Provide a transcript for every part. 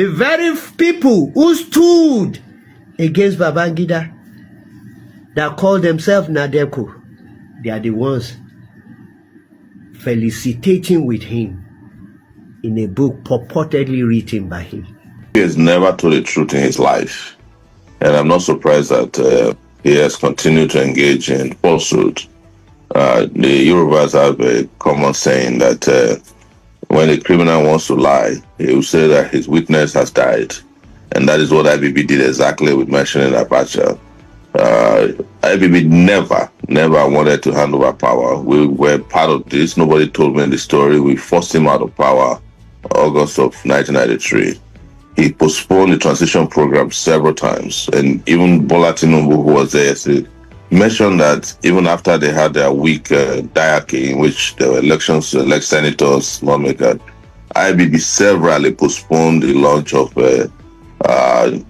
The very people who stood against Babangida that call themselves Nadeko, they are the ones felicitating with him in a book purportedly written by him. He has never told the truth in his life. And I'm not surprised that he has continued to engage in falsehood. The Yorubas have a common saying that when a criminal wants to lie, he will say that his witness has died. And that is what IBB did exactly with mentioning Abacha. IBB never wanted to hand over power. We were part of this. Nobody told me the story. We forced him out of power August of 1993. He postponed the transition program several times. And even Bola Tinubu, who was there yesterday, mentioned that even after they had their weak diarchy, in which there were elections to elect senators, lawmakers, IBB severally postponed the launch of the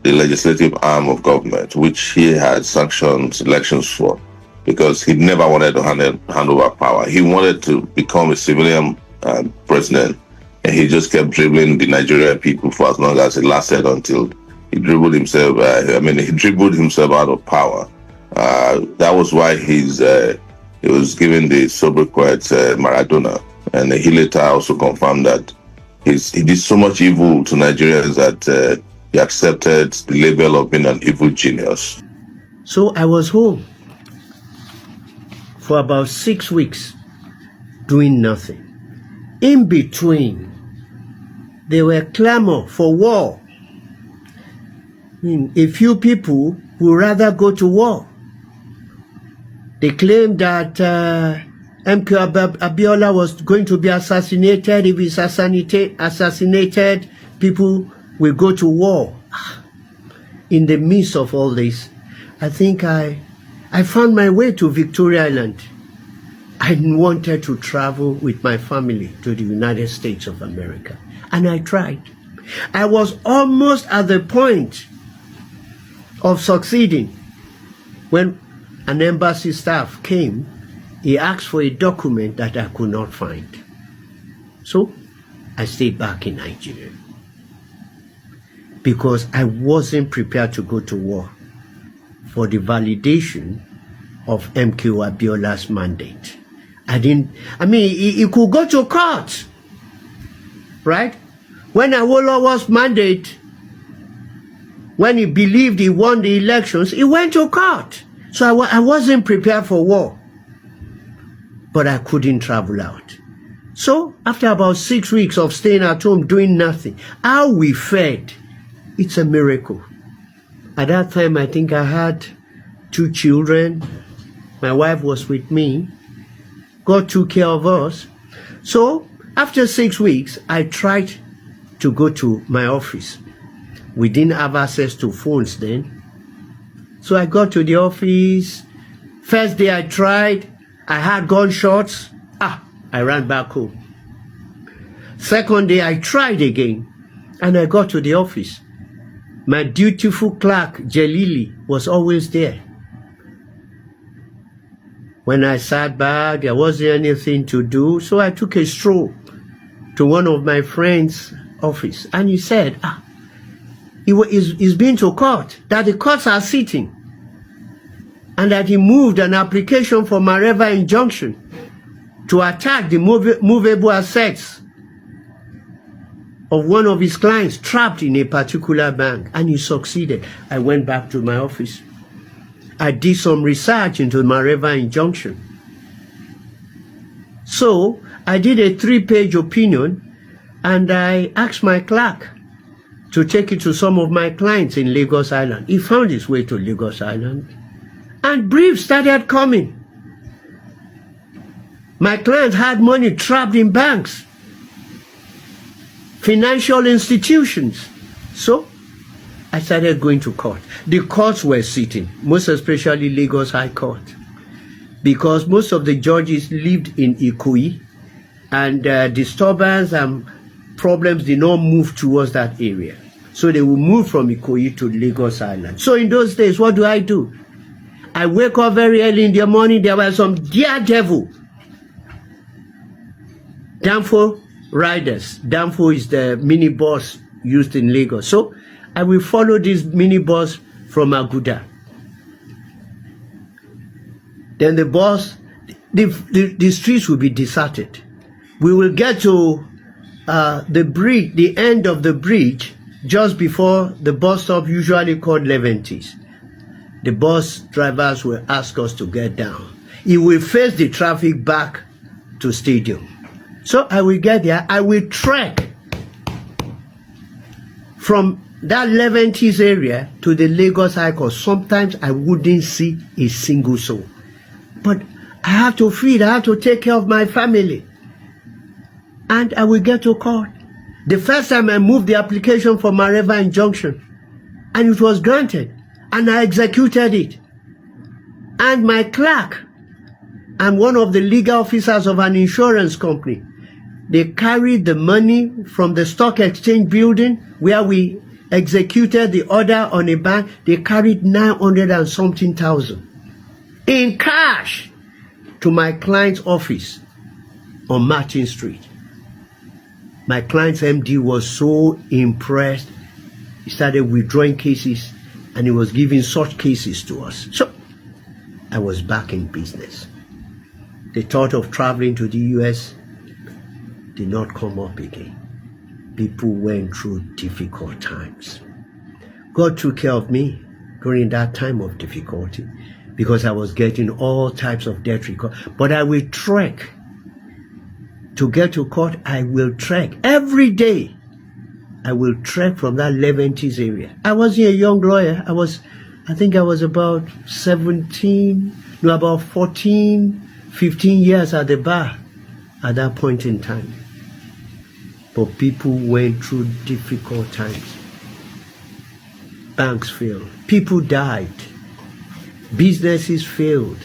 legislative arm of government, which he had sanctioned elections for, because he never wanted to hand over power. He wanted to become a civilian president, and he just kept dribbling the Nigerian people for as long as it lasted until he dribbled himself. He dribbled himself out of power. That was why he was given the sobriquet Maradona, and he later also confirmed that he did so much evil to Nigerians that he accepted the label of being an evil genius. So I was home for about 6 weeks doing nothing. In between, there were clamor for war. A few people would rather go to war. They claimed that MK Abiola was going to be assassinated. If he's assassinated, people will go to war. In the midst of all this, I think I found my way to Victoria Island. I wanted to travel with my family to the United States of America, and I tried. I was almost at the point of succeeding when an embassy staff came. He asked for a document that I could not find. So I stayed back in Nigeria because I wasn't prepared to go to war for the validation of MK Abiola's mandate. He could go to court, right? When Awolowo's mandate, when he believed he won the elections, he went to court. So I wasn't prepared for war, but I couldn't travel out. So after about 6 weeks of staying at home doing nothing, how we fed, it's a miracle. At that time, I think I had 2 children. My wife was with me. God took care of us. So after 6 weeks, I tried to go to my office. We didn't have access to phones then. So I got to the office. First day I tried, I had gunshots. I ran back home. Second day I tried again, and I got to the office. My dutiful clerk, Jelili, was always there. When I sat back, there wasn't anything to do, so I took a stroll to one of my friend's office, and he said, he's been to court, that the courts are sitting, and that he moved an application for Mareva injunction to attack the movable assets of one of his clients trapped in a particular bank, and he succeeded. I went back to my office. I did some research into the Mareva injunction. So I did a 3-page opinion, and I asked my clerk to take it to some of my clients in Lagos Island. He found his way to Lagos Island, and briefs started coming. My clients had money trapped in banks, financial institutions. So I started going to court. The courts were sitting, most especially Lagos High Court, because most of the judges lived in Ikoyi, and disturbance and problems did not move towards that area. So they will move from Ikoyi to Lagos Island. So in those days, what do? I wake up very early in the morning. There were some daredevil Danfo riders. Danfo is the minibus used in Lagos. So I will follow this minibus from Aguda. Then the streets will be deserted. We will get to the bridge, the end of the bridge, just before the bus stop, usually called Leventis. The bus drivers will ask us to get down. It will face the traffic back to stadium. So I will get there. I will trek from that Leventis area to the Lagos High Court. Sometimes I wouldn't see a single soul. But I have to feed, I have to take care of my family. And I will get to court. The first time I moved the application for my Mareva injunction, and it was granted, and I executed it. And my clerk and one of the legal officers of an insurance company, they carried the money from the stock exchange building where we executed the order on a bank. They carried 900 and something thousand in cash to my client's office on Martin Street. My client's MD was so impressed. He started withdrawing cases and he was giving such cases to us. So I was back in business. The thought of traveling to the US did not come up again. People went through difficult times. God took care of me during that time of difficulty because I was getting all types of debt recovery. But I will trek. To get to court, I will trek. Every day, I will trek from that Leventis area. I wasn't a young lawyer. I think I was about 14, 15 years at the bar at that point in time. But people went through difficult times. Banks failed. People died. Businesses failed.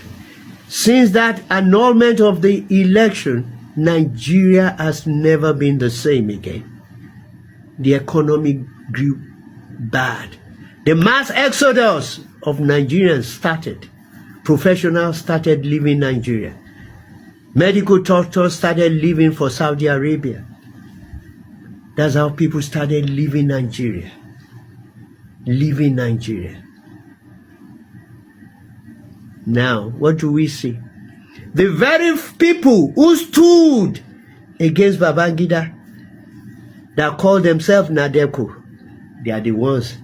Since that annulment of the election, Nigeria has never been the same again. The economy grew bad. The mass exodus of Nigerians started. Professionals started leaving Nigeria. Medical doctors started leaving for Saudi Arabia. That's how people started leaving Nigeria. Leaving Nigeria. Now, what do we see? The very people who stood against Babangida, that called themselves Nadeko, they are the ones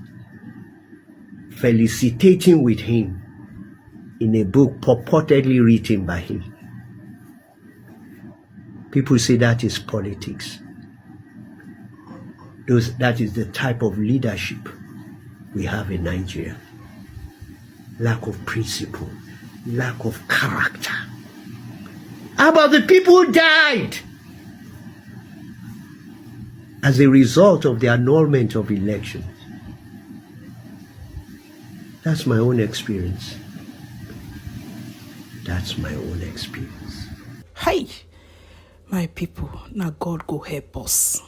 felicitating with him in a book purportedly written by him. People say that is politics. That is the type of leadership we have in Nigeria. Lack of principle, lack of character. How about the people who died as a result of the annulment of elections? That's my own experience. That's my own experience. Hey, my people, now God go help us.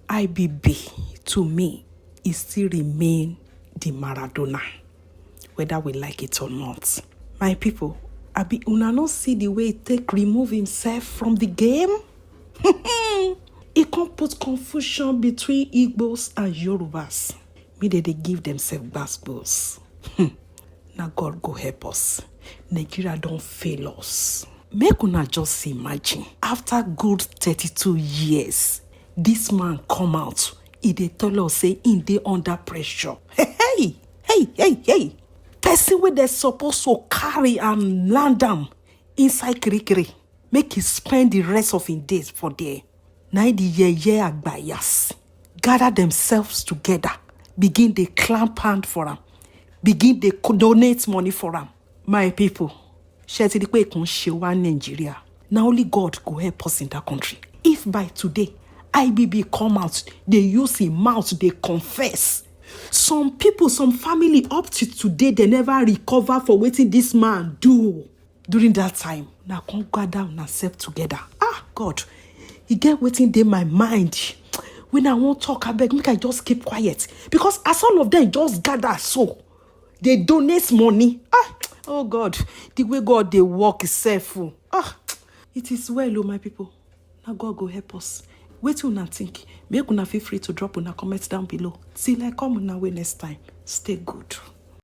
IBB, to me, it still remain the Maradona, whether we like it or not. My people, Abi, una not see the way he take remove himself from the game? He can't put confusion between Igbos and Yorubas. Maybe they give themselves basketballs. Now God go help us. Nigeria don't fail us. Make una just imagine, after good 32 years, this man come out, he dey tell us say he dey under pressure. Hey. Person wey they supposed to carry and land them inside Kirikiri, make he spend the rest of his days for there. Now the yeye agbayas gather themselves together, begin they clamp hand for them, begin they donate money for them. My people, Nigeria. Now only God go help us in that country. If by today IBB come out, they use his mouth, they confess. Some people, some family up to today, they never recover for waiting this man do during that time. Now come gather ourselves together. God, he get waiting in my mind. When I won't talk, I beg, make I just keep quiet. Because as all of them just gather so, they donate money. Oh God, the way God they work is self. It is well, oh my people. Now God go help us. Wetin una think? Make una feel free to drop una comments down below. Till I come una way next time. Stay good.